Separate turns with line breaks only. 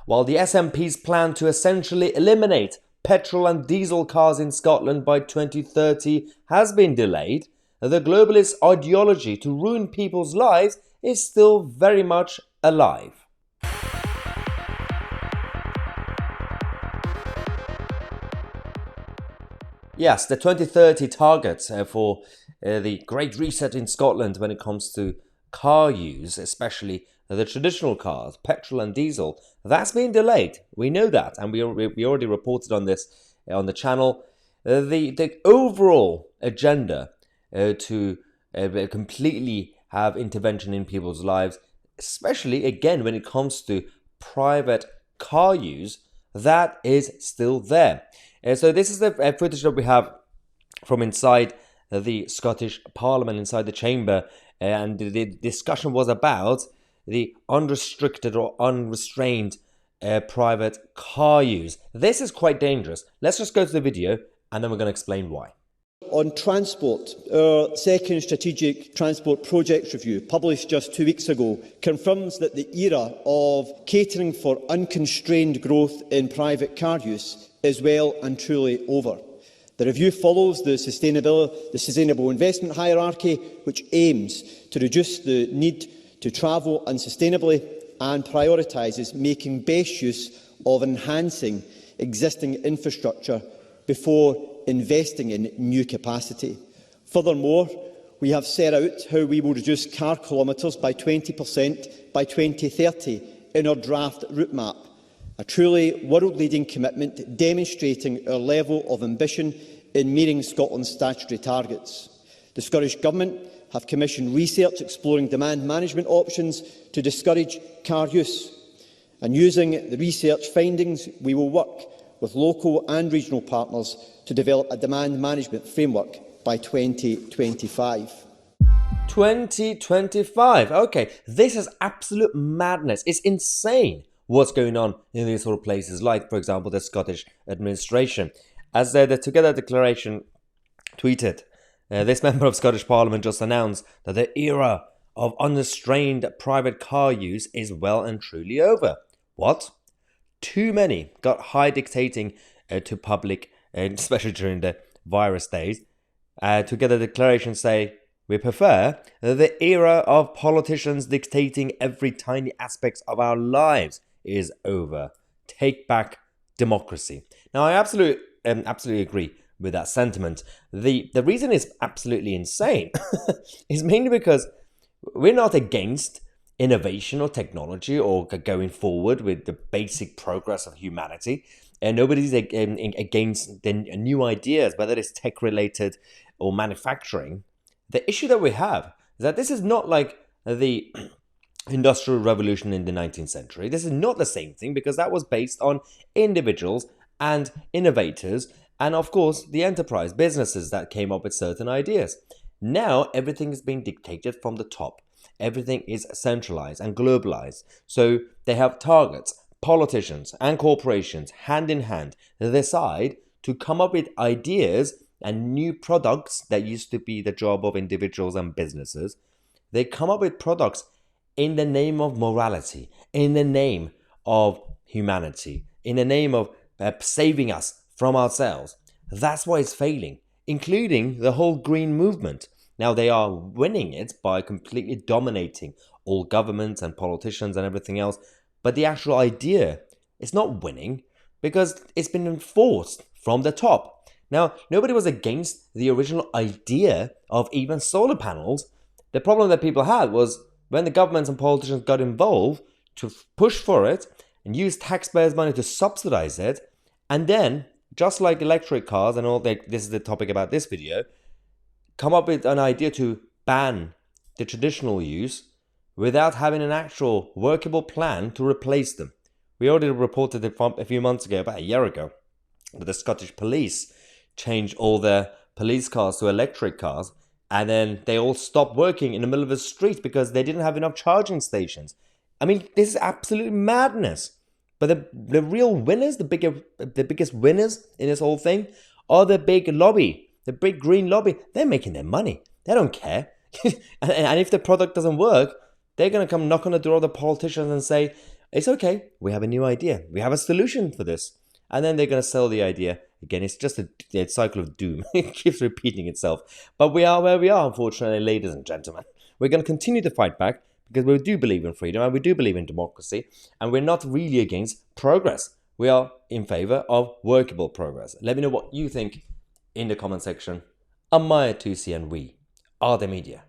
While the SNP's plan to essentially eliminate petrol and diesel cars in Scotland by 2030 has been delayed, the globalist ideology to ruin people's lives is still very much alive. Yes, the 2030 targets for the Great Reset in Scotland when it comes to car use, especially the traditional cars, petrol and diesel, that's been delayed. We know that, and we already reported on this on the channel. The overall agenda to completely have intervention in people's lives, especially again when it comes to private car use, that is still there. So this is the footage that we have from inside the Scottish Parliament, inside the chamber, and the discussion was about the unrestricted or unrestrained private car use. This is quite dangerous. Let's just go to the video and then we're going to explain why.
On transport, our second Strategic Transport Projects Review, published just 2 weeks ago, confirms that the era of catering for unconstrained growth in private car use is well and truly over. The review follows the sustainable investment hierarchy, which aims to reduce the need to travel unsustainably and prioritises making best use of enhancing existing infrastructure before investing in new capacity. Furthermore, we have set out how we will reduce car kilometres by 20% by 2030 in our draft route map, a truly world-leading commitment demonstrating our level of ambition in meeting Scotland's statutory targets. The Scottish Government have commissioned research exploring demand management options to discourage car use. And using the research findings, we will work with local and regional partners to develop a demand management framework by 2025.
2025. Okay, this is absolute madness. It's insane what's going on in these sort of places, like, for example, the Scottish administration. As the Together Declaration tweeted, this member of Scottish Parliament just announced that the era of unrestrained private car use is well and truly over. What? Too many got high dictating to public, especially during the virus days. Together Declaration say, we prefer the era of politicians dictating every tiny aspect of our lives is over. Take back democracy. Now, I absolutely agree with that sentiment. The reason it's absolutely insane is mainly because we're not against innovation or technology or going forward with the basic progress of humanity. And nobody's against the new ideas, whether it's tech-related or manufacturing. The issue that we have is that this is not like the Industrial Revolution in the 19th century. This is not the same thing because that was based on individuals and innovators and, of course, the enterprise businesses that came up with certain ideas. Now, everything is being dictated from the top. Everything is centralized and globalized. So they have targets, politicians and corporations hand in hand decide to come up with ideas and new products that used to be the job of individuals and businesses. They come up with products in the name of morality, in the name of humanity, in the name of saving us from ourselves. That's why it's failing, including the whole green movement. Now, they are winning it by completely dominating all governments and politicians and everything else. But the actual idea is not winning because it's been enforced from the top. Now, nobody was against the original idea of even solar panels. The problem that people had was when the governments and politicians got involved to push for it and use taxpayers' money to subsidize it. And then, just like electric cars and all that, this is the topic about this video, come up with an idea to ban the traditional use without having an actual workable plan to replace them. We already reported it a few months ago, about a year ago, that the Scottish police changed all their police cars to electric cars, and then they all stopped working in the middle of the street because they didn't have enough charging stations. I mean, this is absolute madness. But the real winners, the biggest winners in this whole thing are the big lobby, the big green lobby. They're making their money. They don't care. and if the product doesn't work, they're going to come knock on the door of the politicians and say, It's okay. We have a new idea. We have a solution for this. And then they're going to sell the idea. Again, it's just a cycle of doom. It keeps repeating itself. But we are where we are, unfortunately, ladies and gentlemen. We're going to continue to fight back because we do believe in freedom and we do believe in democracy. And we're not really against progress. We are in favor of workable progress. Let me know what you think in the comment section. I'm Maya Tousi and we are the media.